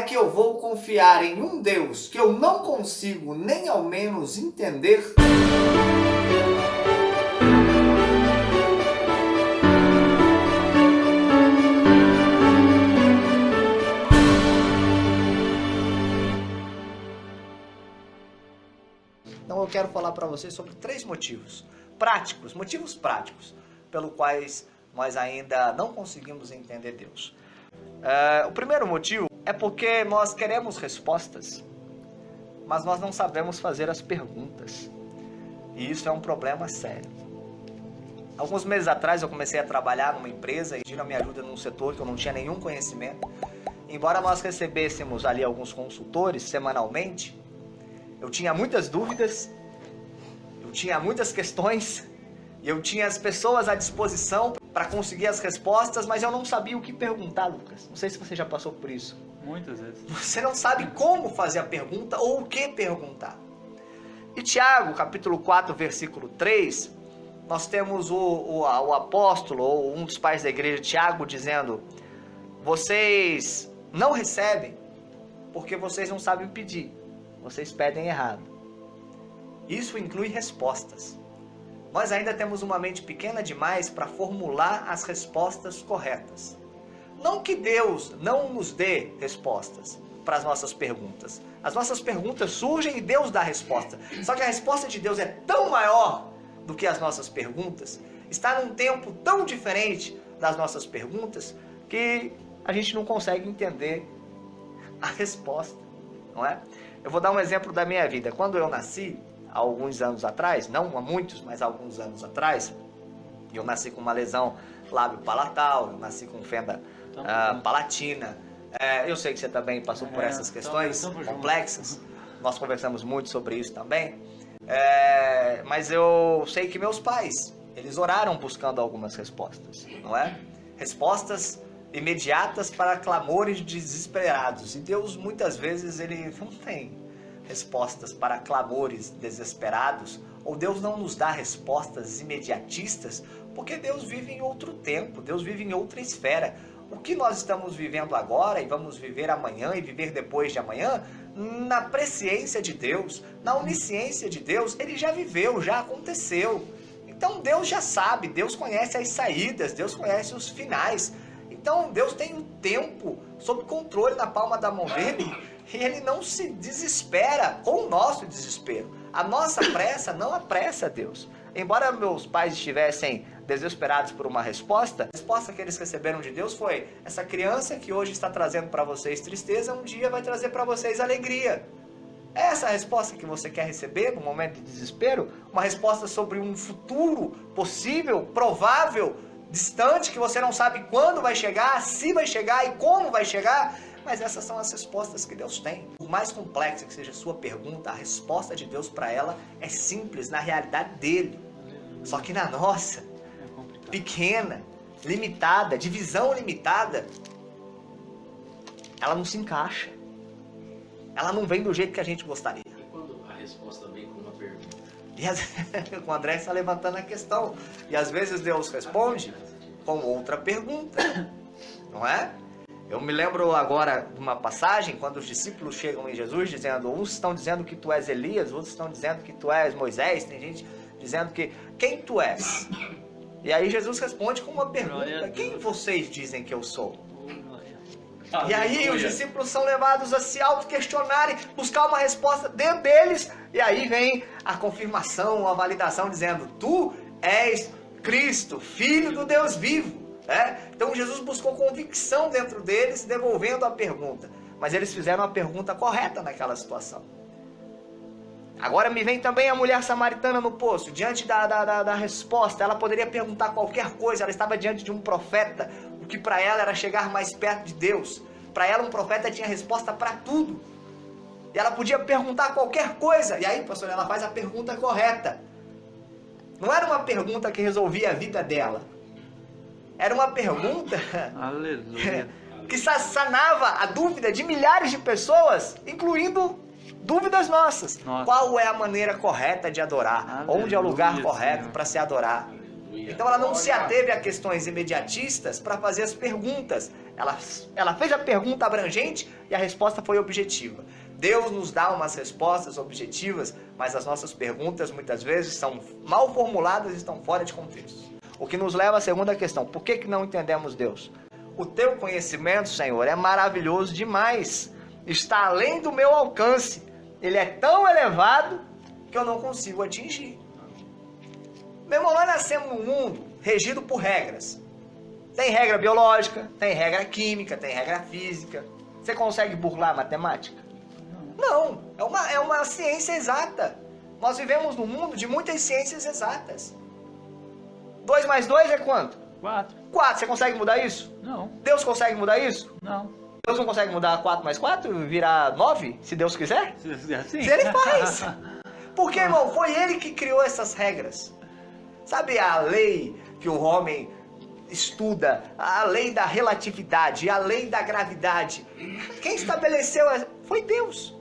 que eu vou confiar em um Deus que eu não consigo nem ao menos entender? Então eu quero falar para vocês sobre 3 motivos práticos, motivos práticos, pelos quais nós ainda não conseguimos entender Deus. O primeiro motivo é porque nós queremos respostas, mas nós não sabemos fazer as perguntas. E isso é um problema sério. Alguns meses atrás eu comecei a trabalhar numa empresa e pediram a minha ajuda num setor que eu não tinha nenhum conhecimento. Embora nós recebêssemos ali alguns consultores semanalmente, eu tinha muitas dúvidas, eu tinha muitas questões, eu tinha as pessoas à disposição para conseguir as respostas, mas eu não sabia o que perguntar, Lucas. Não sei se você já passou por isso. Muitas vezes. Você não sabe como fazer a pergunta ou o que perguntar. E Tiago, capítulo 4, versículo 3, nós temos o apóstolo, ou um dos pais da igreja, Tiago, dizendo: vocês não recebem porque vocês não sabem pedir. Vocês pedem errado. Isso inclui respostas. Nós ainda temos uma mente pequena demais para formular as respostas corretas. Não que Deus não nos dê respostas para as nossas perguntas. As nossas perguntas surgem e Deus dá a resposta. Só que a resposta de Deus é tão maior do que as nossas perguntas, está num tempo tão diferente das nossas perguntas, que a gente não consegue entender a resposta, não é? Eu vou dar um exemplo da minha vida. Quando eu nasci, há alguns anos atrás, não há muitos, mas há alguns anos atrás, eu nasci com uma lesão lábio-palatal, eu nasci com fenda palatina. Eu sei que você também passou por essas questões complexas, nós conversamos muito sobre isso também, mas eu sei que meus pais, eles oraram buscando algumas respostas, não é? Respostas imediatas para clamores desesperados. E Deus muitas vezes ele não tem respostas para clamores desesperados, ou Deus não nos dá respostas imediatistas, porque Deus vive em outro tempo, Deus vive em outra esfera. O que nós estamos vivendo agora e vamos viver amanhã e viver depois de amanhã, na presciência de Deus, na onisciência de Deus, ele já viveu, já aconteceu. Então Deus já sabe, Deus conhece as saídas, Deus conhece os finais. Então Deus tem um tempo sob controle na palma da mão dele e ele não se desespera com o nosso desespero. A nossa pressa não apressa Deus. Embora meus pais estivessem desesperados por uma resposta, a resposta que eles receberam de Deus foi: essa criança que hoje está trazendo para vocês tristeza, um dia vai trazer para vocês alegria. É essa a resposta que você quer receber no momento de desespero? Uma resposta sobre um futuro possível, provável, distante, que você não sabe quando vai chegar, se vai chegar e como vai chegar? Mas essas são as respostas que Deus tem. Por mais complexa que seja a sua pergunta, a resposta de Deus para ela é simples na realidade dele. Só que na nossa, pequena, limitada, de visão limitada, ela não se encaixa. Ela não vem do jeito que a gente gostaria. E quando a resposta vem com uma pergunta? E o André está levantando a questão. E às vezes Deus responde com outra pergunta. Não é? Eu me lembro agora de uma passagem, quando os discípulos chegam em Jesus dizendo, uns estão dizendo que tu és Elias, outros estão dizendo que tu és Moisés, tem gente dizendo que, quem tu és? E aí Jesus responde com uma pergunta, quem vocês dizem que eu sou? E aí os discípulos são levados a se auto-questionarem, buscar uma resposta dentro deles, e aí vem a confirmação, a validação dizendo, tu és Cristo, Filho do Deus vivo. Então Jesus buscou convicção dentro deles, devolvendo a pergunta. Mas eles fizeram a pergunta correta naquela situação. Agora me vem também a mulher samaritana no poço. Diante da resposta, ela poderia perguntar qualquer coisa. Ela estava diante de um profeta. O que para ela era chegar mais perto de Deus. Para ela um profeta tinha resposta para tudo. E ela podia perguntar qualquer coisa. E aí, pastor, ela faz a pergunta correta. Não era uma pergunta que resolvia a vida dela. Era uma pergunta que sanava a dúvida de milhares de pessoas, incluindo dúvidas nossas. Qual é a maneira correta de adorar? Onde é o lugar correto para se adorar? Então ela não se ateve a questões imediatistas para fazer as perguntas. Ela fez a pergunta abrangente e a resposta foi objetiva. Deus nos dá umas respostas objetivas, mas as nossas perguntas muitas vezes são mal formuladas e estão fora de contexto. O que nos leva à segunda questão: por que não entendemos Deus? O teu conhecimento, Senhor, é maravilhoso demais. Está além do meu alcance. Ele é tão elevado que eu não consigo atingir. Meu irmão, nós nascemos num mundo regido por regras. Tem regra biológica, tem regra química, tem regra física. Você consegue burlar a matemática? Não, é uma ciência exata. Nós vivemos num mundo de muitas ciências exatas. 2 mais 2 é quanto? 4. 4, você consegue mudar isso? Não. Deus consegue mudar isso? Não. Deus não consegue mudar 4 mais 4 e virar 9, se Deus quiser? Assim? Se ele faz. Porque, irmão, foi ele que criou essas regras. Sabe a lei que o homem estuda, a lei da relatividade, a lei da gravidade? Quem estabeleceu foi Deus.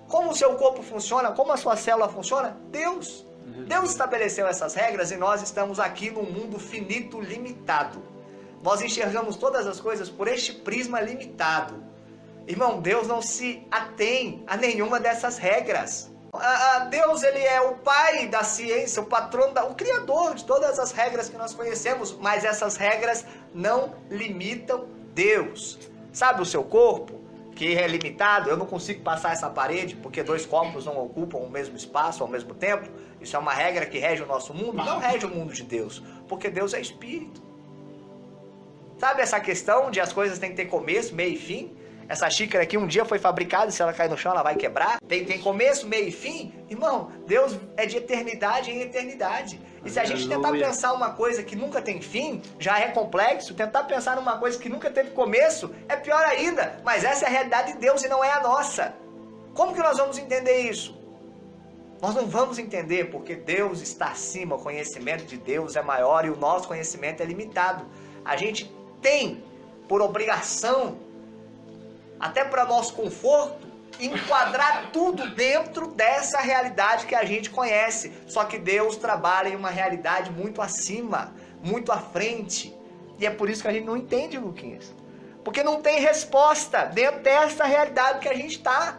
Como o seu corpo funciona, como a sua célula funciona? Deus. Deus estabeleceu essas regras e nós estamos aqui num mundo finito, limitado. Nós enxergamos todas as coisas por este prisma limitado. Irmão, Deus não se atém a nenhuma dessas regras. Deus, ele é o pai da ciência, o patrono, o criador de todas as regras que nós conhecemos, mas essas regras não limitam Deus. Sabe o seu corpo, que é limitado? Eu não consigo passar essa parede porque 2 corpos não ocupam o mesmo espaço ao mesmo tempo. Isso é uma regra que rege o nosso mundo? Não rege o mundo de Deus, porque Deus é espírito. Sabe essa questão de as coisas têm que ter começo, meio e fim? Essa xícara aqui um dia foi fabricada e se ela cair no chão ela vai quebrar. Tem começo, meio e fim? Irmão, Deus é de eternidade em eternidade. E se a gente tentar pensar uma coisa que nunca tem fim, já é complexo. Tentar pensar numa coisa que nunca teve começo é pior ainda. Mas essa é a realidade de Deus e não é a nossa. Como que nós vamos entender isso? Nós não vamos entender porque Deus está acima, o conhecimento de Deus é maior e o nosso conhecimento é limitado. A gente tem por obrigação, até para nosso conforto, enquadrar tudo dentro dessa realidade que a gente conhece. Só que Deus trabalha em uma realidade muito acima, muito à frente. E é por isso que a gente não entende, Luquinhas. Porque não tem resposta dentro dessa realidade que a gente está.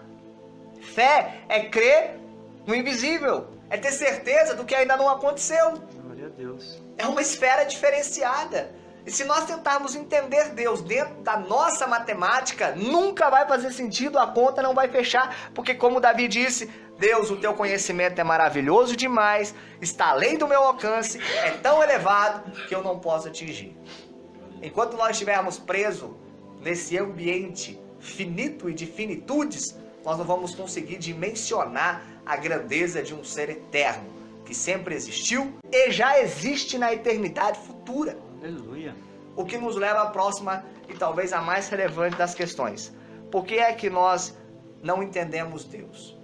Fé é crer no invisível, é ter certeza do que ainda não aconteceu. Glória a Deus. É uma esfera diferenciada. E se nós tentarmos entender Deus dentro da nossa matemática, nunca vai fazer sentido, a conta não vai fechar, porque como Davi disse, Deus, o teu conhecimento é maravilhoso demais, está além do meu alcance, é tão elevado que eu não posso atingir. Enquanto nós estivermos presos nesse ambiente finito e de finitudes, nós não vamos conseguir dimensionar a grandeza de um ser eterno, que sempre existiu e já existe na eternidade futura. Aleluia. O que nos leva à próxima e talvez a mais relevante das questões. Por que é que nós não entendemos Deus?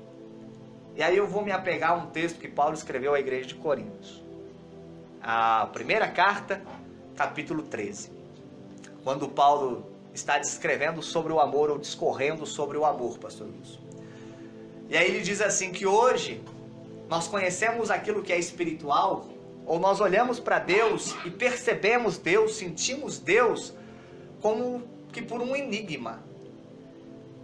E aí eu vou me apegar a um texto que Paulo escreveu à igreja de Coríntios. A primeira carta, capítulo 13. Quando Paulo está descrevendo sobre o amor ou discorrendo sobre o amor, pastor Wilson. E aí ele diz assim que hoje nós conhecemos aquilo que é espiritual, ou nós olhamos para Deus e percebemos Deus, sentimos Deus como que por um enigma.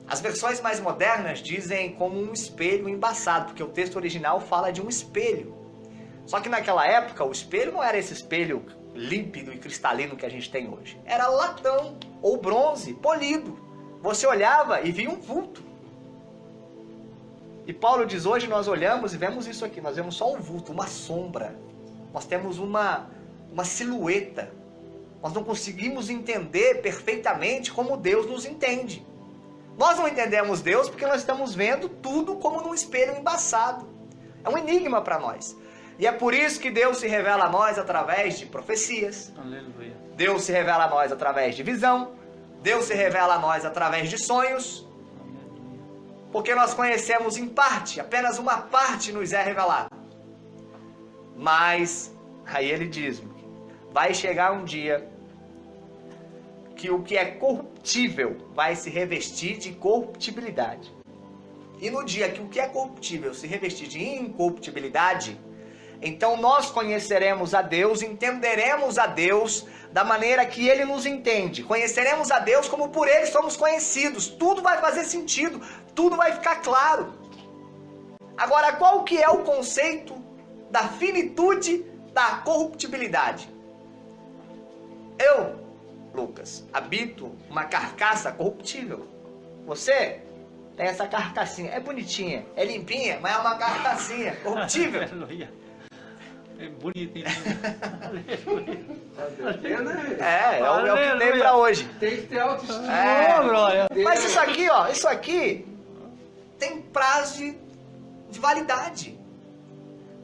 As versões mais modernas dizem como um espelho embaçado, porque o texto original fala de um espelho. Só que naquela época o espelho não era esse espelho límpido e cristalino que a gente tem hoje. Era latão ou bronze, polido. Você olhava e via um vulto. E Paulo diz, hoje nós olhamos e vemos isso aqui, nós vemos só um vulto, uma sombra. Nós temos uma silhueta. Nós não conseguimos entender perfeitamente como Deus nos entende. Nós não entendemos Deus porque nós estamos vendo tudo como num espelho embaçado. É um enigma para nós. E é por isso que Deus se revela a nós através de profecias. Aleluia. Deus se revela a nós através de visão. Deus se revela a nós através de sonhos. Porque nós conhecemos em parte, apenas uma parte nos é revelada. Mas, aí ele diz, vai chegar um dia que o que é corruptível vai se revestir de corruptibilidade. E no dia que o que é corruptível se revestir de incorruptibilidade, Então nós conheceremos a Deus, entenderemos a Deus da maneira que Ele nos entende. Conheceremos a Deus como por Ele somos conhecidos. Tudo vai fazer sentido, tudo vai ficar claro. Agora, qual que é o conceito da finitude, da corruptibilidade? Eu, Lucas, habito uma carcaça corruptível. Você tem essa carcassinha, é bonitinha, é limpinha, mas é uma carcassinha corruptível. É bonito, hein? É o que tem pra hoje. Tem que ter autoestima. Mas isso aqui, ó, isso aqui tem prazo de validade.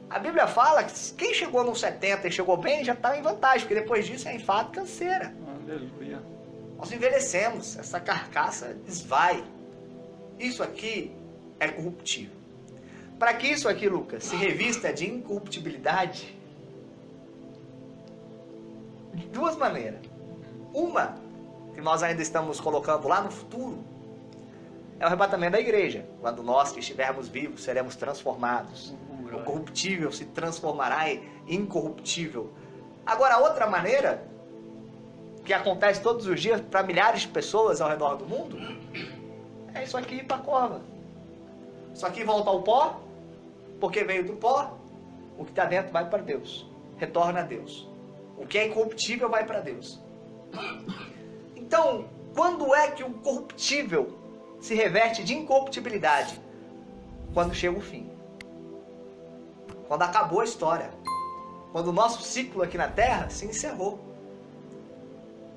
A Bíblia fala que quem chegou nos 70 e chegou bem já está em vantagem, porque depois disso é enfado e canseira. Aleluia. Nós envelhecemos, essa carcaça esvai. Isso aqui é corruptível. Para que isso aqui, Lucas, se revista de incorruptibilidade, de duas maneiras. Uma, que nós ainda estamos colocando lá no futuro, é o arrebatamento da igreja. Quando nós que estivermos vivos seremos transformados. O corruptível se transformará em incorruptível. Agora, a outra maneira, que acontece todos os dias para milhares de pessoas ao redor do mundo, é isso aqui para a cova. Isso aqui volta ao pó, porque veio do pó. O que está dentro vai para Deus, retorna a Deus. O que é incorruptível vai para Deus. Então, quando é que o corruptível se reverte de incorruptibilidade? Quando chega o fim. Quando acabou a história. Quando o nosso ciclo aqui na Terra se encerrou.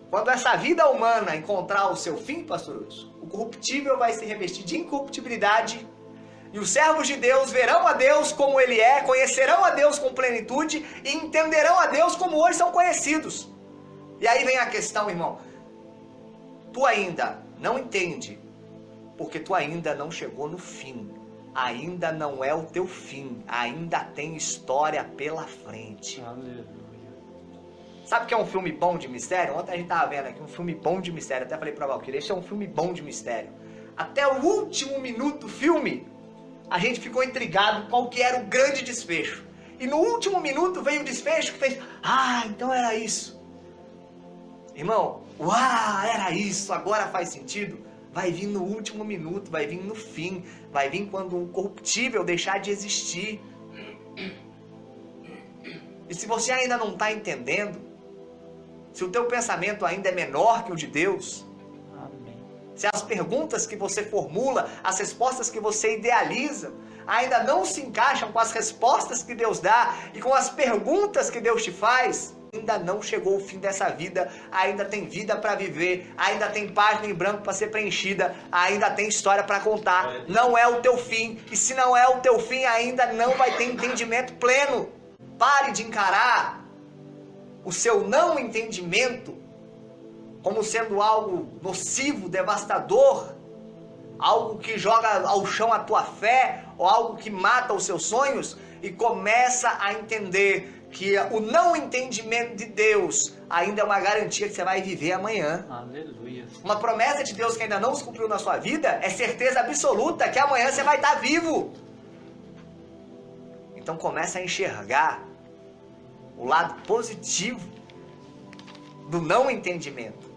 Quando essa vida humana encontrar o seu fim, pastor Hudson, o corruptível vai se revestir de incorruptibilidade e os servos de Deus verão a Deus como Ele é, conhecerão a Deus com plenitude e entenderão a Deus como hoje são conhecidos. E aí vem a questão, irmão. Tu ainda não entende, porque tu ainda não chegou no fim. Ainda não é o teu fim. Ainda tem história pela frente. Aleluia. Sabe o que é um filme bom de mistério? Ontem a gente tava vendo aqui um filme bom de mistério. Até falei pra Valquíria, esse é um filme bom de mistério. Até o último minuto do filme, a gente ficou intrigado qual que era o grande desfecho. E no último minuto veio o desfecho que fez, então era isso. Irmão, era isso, agora faz sentido. Vai vir no último minuto, vai vir no fim, vai vir quando o corruptível deixar de existir. E se você ainda não está entendendo, se o teu pensamento ainda é menor que o de Deus, Amém. se as perguntas que você formula, as respostas que você idealiza, ainda não se encaixam com as respostas que Deus dá e com as perguntas que Deus te faz, ainda não chegou o fim dessa vida, ainda tem vida para viver, ainda tem página em branco para ser preenchida, ainda tem história para contar, não é o teu fim, e se não é o teu fim, ainda não vai ter entendimento pleno. Pare de encarar o seu não entendimento como sendo algo nocivo, devastador, algo que joga ao chão a tua fé, ou algo que mata os seus sonhos, e começa a entender que o não entendimento de Deus ainda é uma garantia que você vai viver amanhã. Aleluia. Uma promessa de Deus que ainda não se cumpriu na sua vida é certeza absoluta que amanhã você vai estar vivo. Então começa a enxergar o lado positivo do não entendimento.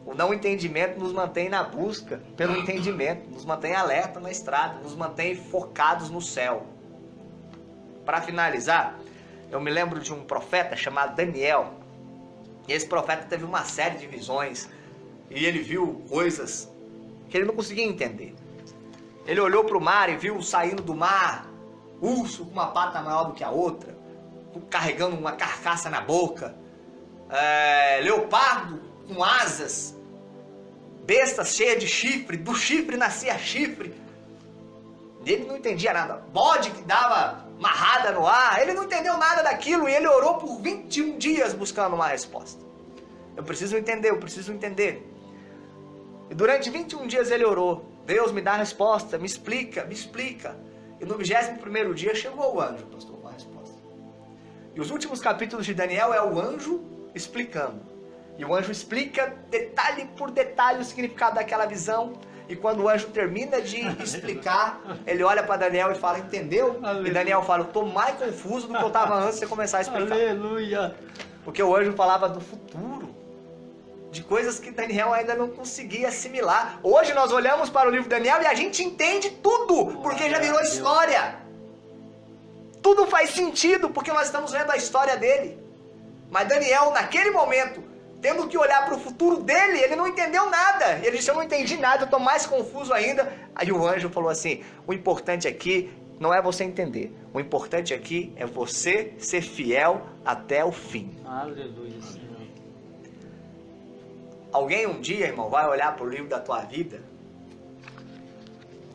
O não entendimento nos mantém na busca pelo entendimento, nos mantém alerta na estrada, nos mantém focados no céu. Para finalizar, eu me lembro de um profeta chamado Daniel. E esse profeta teve uma série de visões e ele viu coisas que ele não conseguia entender. Ele olhou para o mar e viu saindo do mar urso com uma pata maior do que a outra, carregando uma carcaça na boca, leopardo com asas, bestas cheias de chifre, do chifre nascia chifre. Ele não entendia nada. Bode que dava marrada no ar, ele não entendeu nada daquilo e ele orou por 21 dias buscando uma resposta. Eu preciso entender. E durante 21 dias ele orou. Deus, me dá a resposta, me explica. E no 21º dia chegou o anjo, pastor, com a resposta. E os últimos capítulos de Daniel é o anjo explicando. E o anjo explica detalhe por detalhe o significado daquela visão. E quando o anjo termina de explicar, ele olha para Daniel e fala, entendeu? Aleluia. E Daniel fala, eu estou mais confuso do que eu estava antes de você começar a explicar. Aleluia. Porque o anjo falava do futuro, de coisas que Daniel ainda não conseguia assimilar. Hoje nós olhamos para o livro de Daniel e a gente entende tudo, porque já virou história. Tudo faz sentido, porque nós estamos vendo a história dele. Mas Daniel, naquele momento, tendo que olhar para o futuro dele, ele não entendeu nada. Ele disse, eu não entendi nada, eu estou mais confuso ainda. Aí o anjo falou assim, o importante aqui não é você entender. O importante aqui é você ser fiel até o fim. Aleluia, Senhor. Alguém um dia, irmão, vai olhar para o livro da tua vida,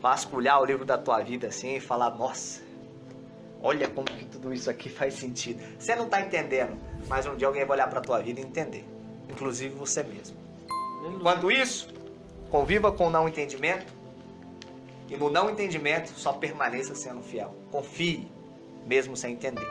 vasculhar o livro da tua vida assim e falar, nossa, olha como que tudo isso aqui faz sentido. Você não está entendendo, mas um dia alguém vai olhar para a tua vida e entender. Inclusive você mesmo. Enquanto isso, conviva com o não entendimento. E no não entendimento, só permaneça sendo fiel. Confie, mesmo sem entender.